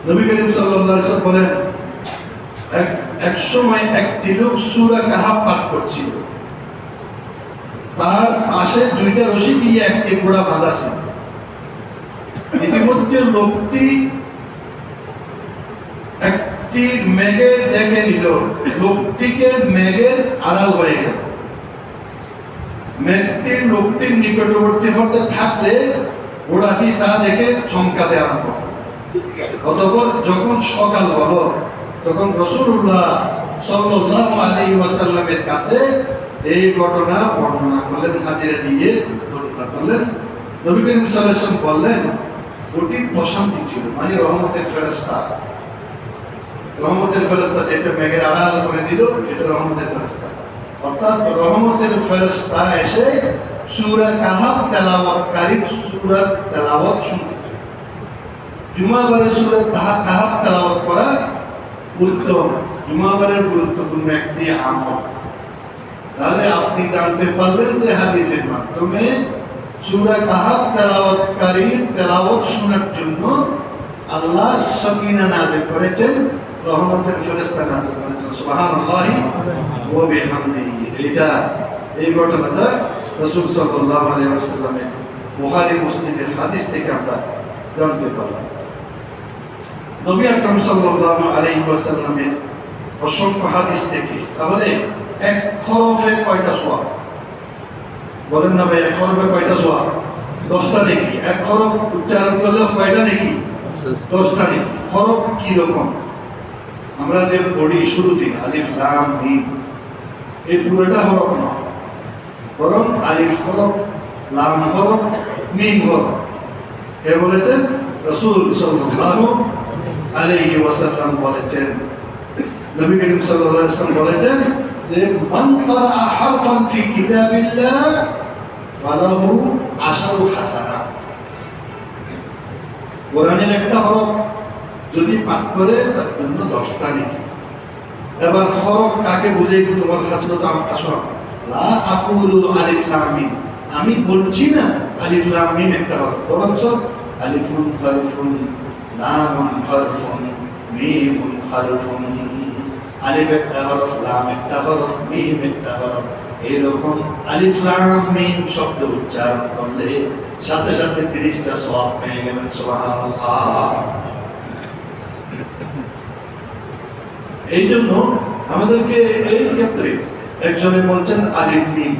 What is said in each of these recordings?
নবী করিম সাল্লাল্লাহু আলাইহি ওয়াসাল্লাম বলেন, এক সময় একটি লোক সূরা কাহাফ পাঠ করছিল, তার পাশে দুইটা রশি দিয়ে একটি ঘোড়া বাঁধা ছিল। ইতিমধ্যে লোকটি একটি মেঘের দেখে নিল, লোকটিকে মেঘের আড়াল হয়ে গেল। মেঘটি লোকটির নিকটবর্তী হতে থাকলে ঘোড়াটি তা দেখে চমকাতে আরম্ভ করল। অতঃপর যখন সকাল হলো, তখন রাসূলুল্লাহ সাল্লাল্লাহু আলাইহি ওয়াসাল্লামের কাছে এই ঘটনা বর্ণনা করলেন, হাজিরা দিয়ে বর্ণনা করলেন। নবী করিম সাল্লাল্লাহু আলাইহি ওয়াসাল্লাম বললেন, ওটি প্রশান্তি ছিল, মানে রহমতের ফেরেশতা। রহমতের ফেরেশতা যেটা মেঘের আড়াল করে দিল, এটা রহমতের ফেরেশতা। অর্থাৎ রহমতের ফেরেশতা এসে সূরা কাহাফ তেলাওয়াতকারী সূরা তেলাওয়াত শুনতে। জুমাবারে সূরা কাহাফ তেলাওয়াত করা উত্তম, জুমাবারের গুরুত্বপূর্ণ একটি আমল। তাহলে আপনি জানতে পারলেন যে হাদিসের মাধ্যমে সূরা কাহাফ তেলাওয়াতকারীর তেলাওয়াত শোনার জন্য আল্লাহ সাকিনা নাযিল করেছেন, রহমতের ফেরেশতা নাযিল করেছেন। সুবহানাল্লাহি ওয়া বিহামদিহি। এই ঘটনাটা রাসূল সাল্লাল্লাহু আলাইহি ওয়াসাল্লামের বুখারী মুসলিমের হাদিস থেকে আমরা জানতে পারলাম। নবী আকরাম সাল্লাল্লাহু আলাইহি ওয়াসাল্লামের অসংখ্য হাদিস থেকে তাহলে এক খরফে কয়টা সওয়াব? বলেন না ভাই, এক খরফে কয়টা সওয়াব? 10টা নেকি। এক খরফ উচ্চারণ করলে কয়টা নেকি? 10টা নেকি। হরফ কি রকম? আমরা যে পড়ি শুরুতে আলিফ লাম মিম, এই পুরোটা হরফ নয়, বরং আলিফ হরফ, লাম হরফ, মিম হরফ। কে বলেছেন? রাসূল সাল্লাল্লাহু আলাইহি ওয়াসাল্লাম বলেছেন। নবী করিম সাল্লাল্লাহু আলাইহি ওয়াসাল্লাম বলেছেন যে মান ক্বারা হারফান ফি কিতাবিল্লাহ ফালাহু আশারু হাসানাত। কোরআনের একটা হরফ যদি পাঠ করে তার জন্য 10টা নেকি। এবার হরফ কাকে বুঝাইতেছে? বল হাসনাত আমতাশরা লা আকুলু আলিফ লাম মিম, আমি বলছি না আলিফ লাম মিম একটা হরফ, বরঞ্চ আলিফুন হারফুন, লামুন হারফুন, মিমুন হারফুন। আলিফ একটা হরফ, লাম একটা হরফ, মিম একটা হরফ। এরকম আলিফ লাম মিম শব্দ উচ্চারণ করলে সাথে সাথে 30টা সওয়াব পেয়ে গেলেন। সুবহানাল্লাহ। এই জন্য আমাদেরকে এই ক্ষেত্রে একজনে বলছেন আলিফ মিম,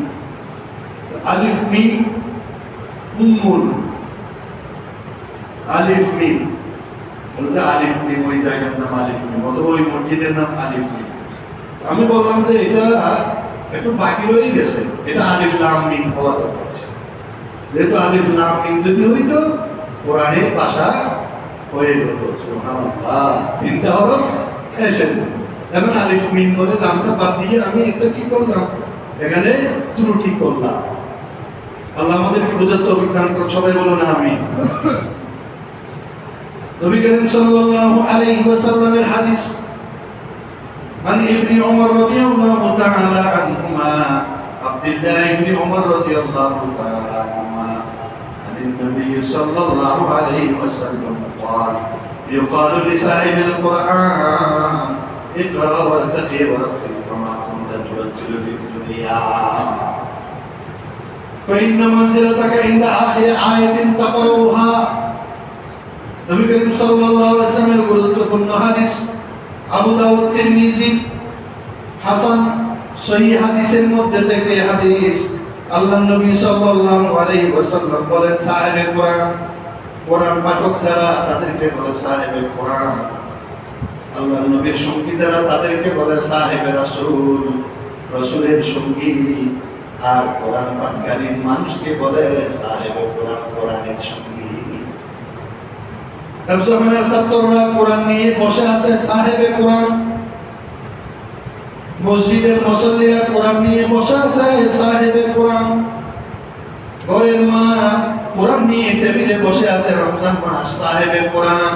আলিফ মিম উম্মুল, আলিফ মিম বলতে আলিফ মিম ওই জায়গার নাম আলিফ মিম, অথবা ওই মসজিদের নাম আলিফ মিম। আমি বললাম যে এটা একটু বাকি রয়ে গেছে, এটা আলিফ লাম মিম হওয়া দরকার ছিল। যেহেতু আলিফ লাম মিম যদি হইতো কোরআনের ভাষা হয়ে যেত। সুবহানাল্লাহ। 3টা হরফ এসে যেত। এখন আলিফ মিম বলে লামটা বাদ দিয়ে আমি এটা কি করলাম? এখানে ত্রুটি করলাম। আল্লাহ আমাদেরকে বোঝার তৌফিক দান করুন। সবাই বলো না আমিন। নবী করিম সাল্লাল্লাহু আলাইহি ওয়াসাল্লামের হাদিস عن ابن عمر رضي الله تعالى عنهما، عبد الله بن عمر رضي الله تعالى عنهما عن النبي صلى الله عليه وسلم قال يقال لصاحب القرآن اقرأ وارتقي ورتل كما كنت ترتل في الدنيا فإن منزلتك عند آخر آية تقرأها। নবী করিম সাল্লাল্লাহু আলাইহি ওয়াসাল্লামের গুরুত্বপূর্ণ হাদিস, আবু দাউদ, তিরমিজি, হাসান সহিহ হাদিসের মধ্যে থেকে হাদিস। আল্লাহর নবী সাল্লাল্লাহু আলাইহি ওয়াসাল্লাম বলেন, সাহেবে কোরআন, কোরআন পাঠক যারা তাদেরকে বলে সাহেবে কোরআন। আল্লাহর নবীর সঙ্গী যারা তাদেরকে বলে সাহেবে রাসূল, রাসূলের সঙ্গী। আর কোরআন পাঠকারী মানুষকে বলে সাহেবে কোরআন, কোরআনের সঙ্গী। জামানার ছাত্ররা কোরআন নিয়ে বসে আছে, সাহেবে কোরআন। মসজিদের মুসল্লিরা কোরআন নিয়ে বসে আছে, সাহেবে কোরআন। ঘরের মা কোরআন নিয়ে টেবিলে বসে আছে, রমজান মাস, সাহেবে কোরআন।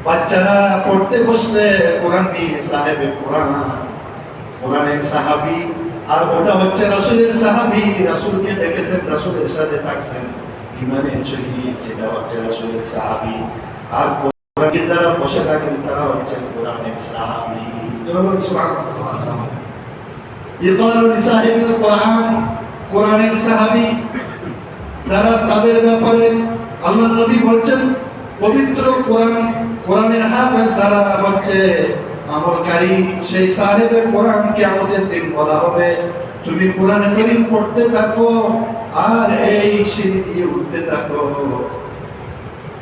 বাচ্চারা পড়তে বসলে কোরআন নিয়ে, সাহেবে কোরআন। কোরআনের সাহাবী, আর ওটা হচ্ছে রাসূলের সাহাবী। রাসূলকে দেখেছেন, রাসূলের সাথে থাকছেন, ইমানের শহীদ, সেটা হচ্ছে রাসূলের সাহাবী। আর যারা বসে থাকেন তারা হচ্ছেন কোরআনের সাহাবী। সুবহানাল্লাহ। ইকালু লিসাহিবিল কোরআন, কোরআনের সাহাবী যারা, তাদের ব্যাপারে আল্লাহর নবী বলছেন পবিত্র কোরআন, কোরআনের হাফেজ যারা হচ্ছে আমলকারী, সেই সাহেবে কোরআন কিয়ামতের দিন বলা হবে তুমি কোরআনে কারীম পড়তে থাকো আর এই সিঁড়ি দিয়ে উঠতে থাকো,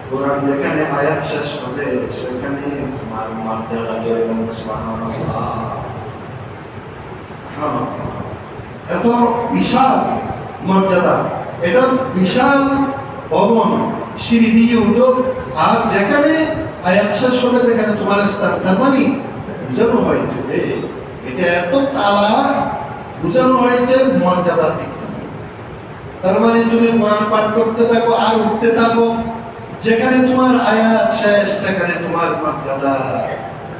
কোরআন যেখানে আয়াত শেষ হবে সেখানে তোমার মর্যাদা জোরে বলুন সুবহানাল্লাহ। এত বিশাল মর্যাদা, এটা বিশাল ভবন, সিঁড়ি দিয়ে উঠো আর যেখানে আয়াত শেষ হবে সেখানে তোমার স্থান। তার মানে বোঝানো হয়েছে যে এটা এত তালা, বোঝানো হয়েছে মর্যাদার দিক থেকে। তার মানে তুমি কোরআন পাঠ করতে থাকো আর উঠতে থাকো, যেখানে তোমার আয়াত শেষ সেখানে তোমার মর্যাদা।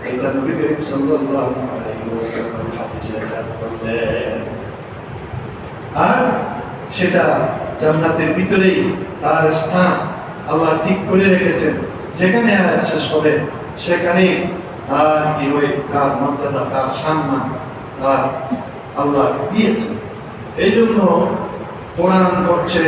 এটা নবী করিম সাল্লাল্লাহু আলাইহি ওয়াসাল্লাম হাদিসে জানান করলেন। আর সেটা জান্নাতের ভিতরেই তার স্থান আল্লাহ ঠিক করে রেখেছেন, যেখানে আয়াত শেষ হবে সেখানে তার কি হয়, তার মর্যাদা, তার সম্মান তার আল্লাহ দিয়েছেন। এই জন্য কোরআন হচ্ছে